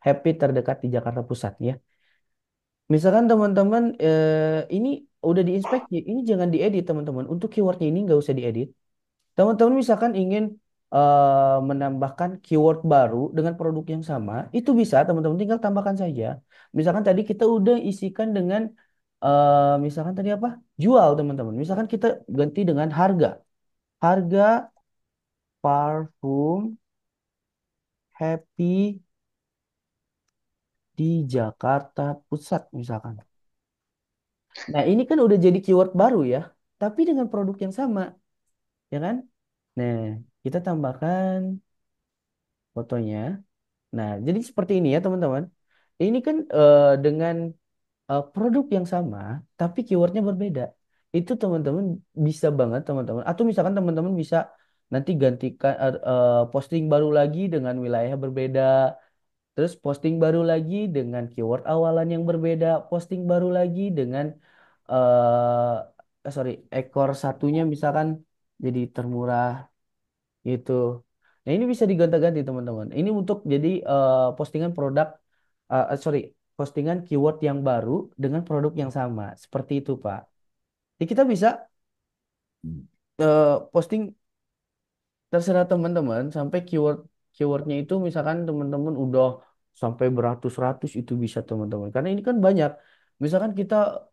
Happy terdekat di Jakarta Pusat ya. Misalkan teman-teman ini udah diinspeksi, ini jangan diedit teman-teman. Untuk keywordnya ini nggak usah diedit. Teman-teman misalkan ingin menambahkan keyword baru dengan produk yang sama, itu bisa teman-teman tinggal tambahkan saja. Misalkan tadi kita udah isikan dengan misalkan tadi apa? Jual teman-teman. Misalkan kita ganti dengan harga. Harga parfum Happy di Jakarta Pusat misalkan. Nah, ini kan udah jadi keyword baru ya, tapi dengan produk yang sama, ya kan? Nah, kita tambahkan fotonya. Nah, jadi seperti ini ya, teman-teman. Ini kan dengan produk yang sama, tapi keywordnya berbeda. Itu teman-teman bisa banget, teman-teman. Atau misalkan teman-teman bisa nanti gantikan posting baru lagi dengan wilayah berbeda. Terus posting baru lagi dengan keyword awalan yang berbeda, posting baru lagi dengan sorry, ekor satunya misalkan jadi termurah gitu. Nah, ini bisa digonta-ganti teman-teman. Ini untuk jadi postingan produk sorry, postingan keyword yang baru dengan produk yang sama. Seperti itu, Pak. Jadi kita bisa posting terserah teman-teman sampai keywordnya itu misalkan teman-teman udah sampai beratus-ratus itu bisa teman-teman karena ini kan banyak misalkan kita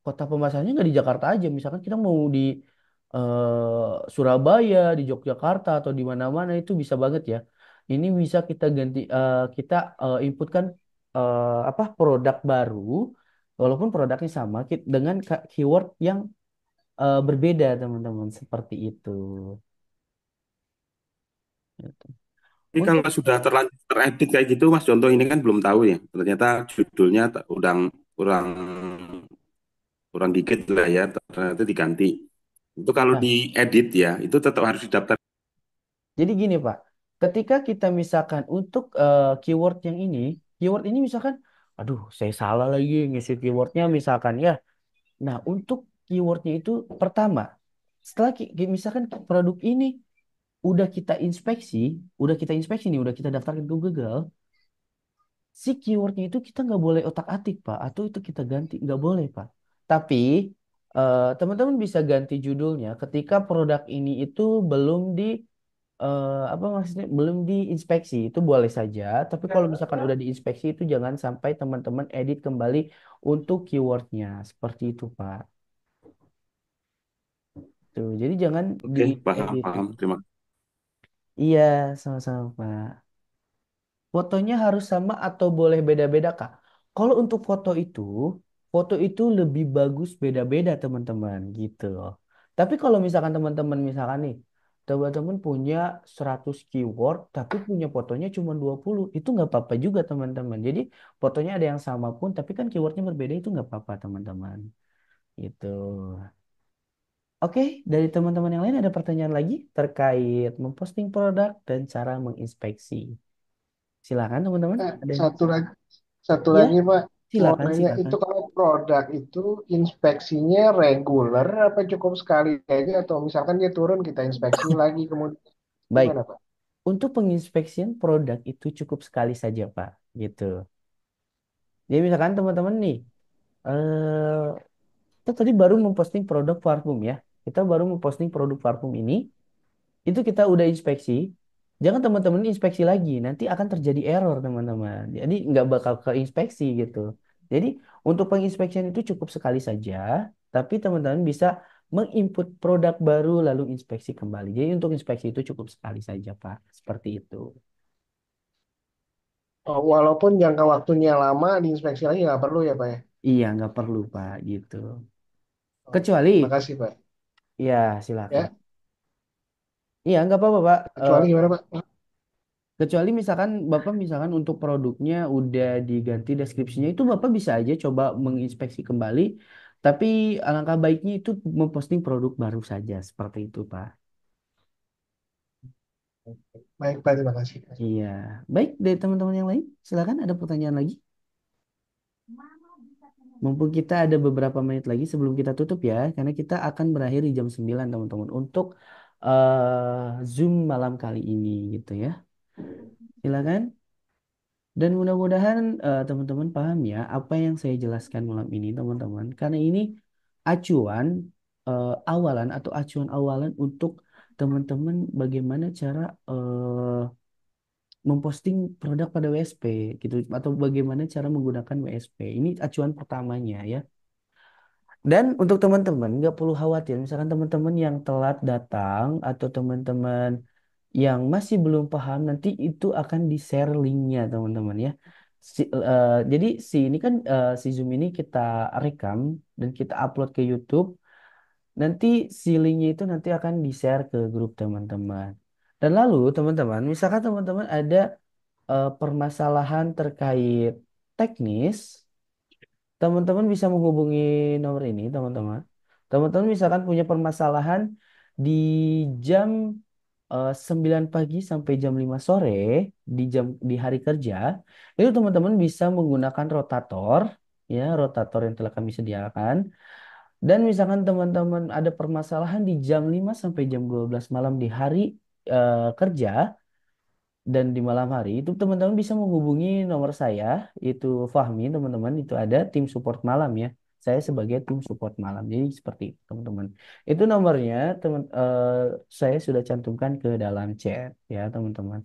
kota pemasarannya nggak di Jakarta aja misalkan kita mau di Surabaya di Yogyakarta atau di mana-mana itu bisa banget ya ini bisa kita ganti kita inputkan apa produk baru walaupun produknya sama dengan keyword yang berbeda teman-teman seperti itu. Gitu. Jadi kalau Untuk sudah terlanjur teredit kayak gitu, Mas, contoh ini kan belum tahu ya. Ternyata judulnya kurang kurang kurang dikit lah ya, ternyata diganti. Itu kalau nah, diedit ya, itu tetap harus didaftar. jadi gini Pak, ketika kita misalkan untuk keyword yang ini, keyword ini misalkan, aduh saya salah lagi ngisi keywordnya misalkan ya. Nah untuk keywordnya itu pertama, setelah misalkan produk ini udah kita inspeksi, nih, udah kita daftarkan ke Google, si keywordnya itu kita nggak boleh otak-atik Pak, atau itu kita ganti, nggak boleh Pak. Tapi teman-teman bisa ganti judulnya ketika produk ini itu belum di apa maksudnya belum diinspeksi itu boleh saja. Tapi kalau misalkan udah diinspeksi itu jangan sampai teman-teman edit kembali untuk keywordnya seperti itu Pak. gitu. Jadi jangan Oke, paham, diediting. paham. Terima Iya, sama-sama Pak. Fotonya harus sama atau boleh beda-beda, Kak? Kalau untuk foto itu lebih bagus beda-beda, teman-teman, gitu loh. Tapi kalau misalkan teman-teman misalkan nih, teman-teman punya 100 keyword, tapi punya fotonya cuma 20, itu nggak apa-apa juga, teman-teman. Jadi fotonya ada yang sama pun, tapi kan keywordnya berbeda, itu nggak apa-apa, teman-teman. Gitu. Oke, dari teman-teman yang lain ada pertanyaan lagi terkait memposting produk dan cara menginspeksi. Silakan, teman-teman. Eh, Ada yang satu lagi, satu Ya, lagi Pak, mau silakan, nanya silakan. itu kalau produk itu inspeksinya reguler apa cukup sekali aja atau misalkan dia turun kita inspeksi lagi kemudian Baik, gimana Pak? untuk penginspeksian produk itu cukup sekali saja, Pak. Gitu. Jadi misalkan teman-teman nih, eh kita tadi baru memposting produk parfum ya. Kita baru memposting produk parfum ini, itu kita udah inspeksi. Jangan teman-teman inspeksi lagi, nanti akan terjadi error, teman-teman. Jadi nggak bakal keinspeksi gitu. Jadi untuk penginspeksian itu cukup sekali saja, tapi teman-teman bisa menginput produk baru lalu inspeksi kembali. Jadi untuk inspeksi itu cukup sekali saja, Pak. Seperti itu. Oh, walaupun jangka waktunya lama diinspeksi lagi nggak perlu ya Pak ya? Iya, nggak perlu, Pak, gitu. Oke, terima Kecuali, kasih Pak. ya silakan. Ya, Iya, nggak apa-apa, Pak. kecuali gimana Pak? Kecuali misalkan Bapak misalkan untuk produknya udah diganti deskripsinya, itu Bapak bisa aja coba menginspeksi kembali. Tapi alangkah baiknya itu memposting produk baru saja, seperti itu, Pak. Baik Pak, terima kasih. Iya. Baik, dari teman-teman yang lain, silakan ada pertanyaan lagi. Mumpung kita ada beberapa menit lagi sebelum kita tutup ya, karena kita akan berakhir di jam 9 teman-teman untuk Zoom malam kali ini gitu ya. Silakan. Dan mudah-mudahan teman-teman paham ya apa yang saya jelaskan malam ini teman-teman. Karena ini acuan awalan atau acuan awalan untuk teman-teman bagaimana cara memposting produk pada WSP gitu atau bagaimana cara menggunakan WSP. Ini acuan pertamanya ya. Dan untuk teman-teman nggak perlu khawatir, misalkan teman-teman yang telat datang atau teman-teman yang masih belum paham nanti itu akan di-share linknya teman-teman ya. Jadi ini kan si Zoom ini kita rekam dan kita upload ke YouTube. Nanti si linknya itu nanti akan di-share ke grup teman-teman. Dan lalu teman-teman, misalkan teman-teman ada permasalahan terkait teknis, teman-teman bisa menghubungi nomor ini, teman-teman. Teman-teman misalkan punya permasalahan di jam 9 pagi sampai jam 5 sore di hari kerja, itu teman-teman bisa menggunakan rotator, ya, rotator yang telah kami sediakan. Dan misalkan teman-teman ada permasalahan di jam 5 sampai jam 12 malam di hari kerja, dan di malam hari itu teman-teman bisa menghubungi nomor saya itu Fahmi teman-teman itu ada tim support malam ya saya sebagai tim support malam jadi seperti itu teman-teman itu nomornya saya sudah cantumkan ke dalam chat ya teman-teman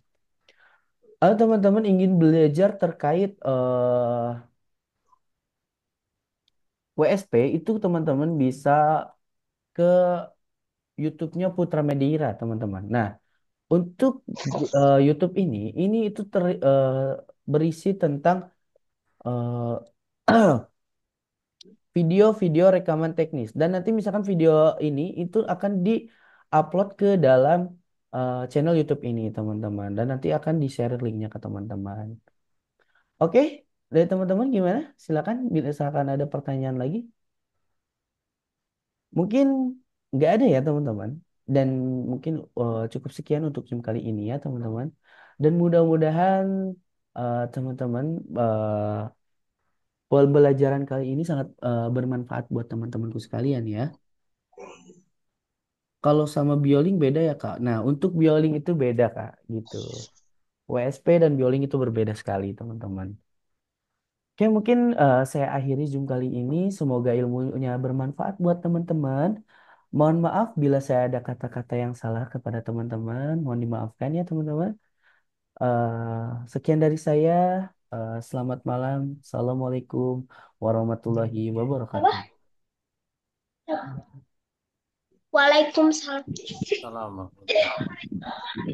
kalau teman-teman ingin belajar terkait WSP itu teman-teman bisa ke YouTube-nya Putra Medira teman-teman nah untuk YouTube ini itu berisi tentang eh, video-video rekaman teknis dan nanti misalkan video ini itu akan di-upload ke dalam channel YouTube ini teman-teman dan nanti akan di-share linknya ke teman-teman. Oke, dari teman-teman gimana? Silakan bila misalkan ada pertanyaan lagi. Mungkin nggak ada ya teman-teman dan mungkin cukup sekian untuk Zoom kali ini ya teman-teman dan mudah-mudahan teman-teman pembelajaran kali ini sangat bermanfaat buat teman-temanku sekalian ya. Kalau sama bioling beda ya Kak. Nah, untuk bioling itu beda Kak, gitu. WSP dan bioling itu berbeda sekali, teman-teman. Oke, mungkin saya akhiri Zoom kali ini. Semoga ilmunya bermanfaat buat teman-teman. Mohon maaf bila saya ada kata-kata yang salah kepada teman-teman. Mohon dimaafkan ya, teman-teman. Sekian dari saya. Selamat malam. Assalamualaikum warahmatullahi wabarakatuh. Waalaikumsalam. Salam.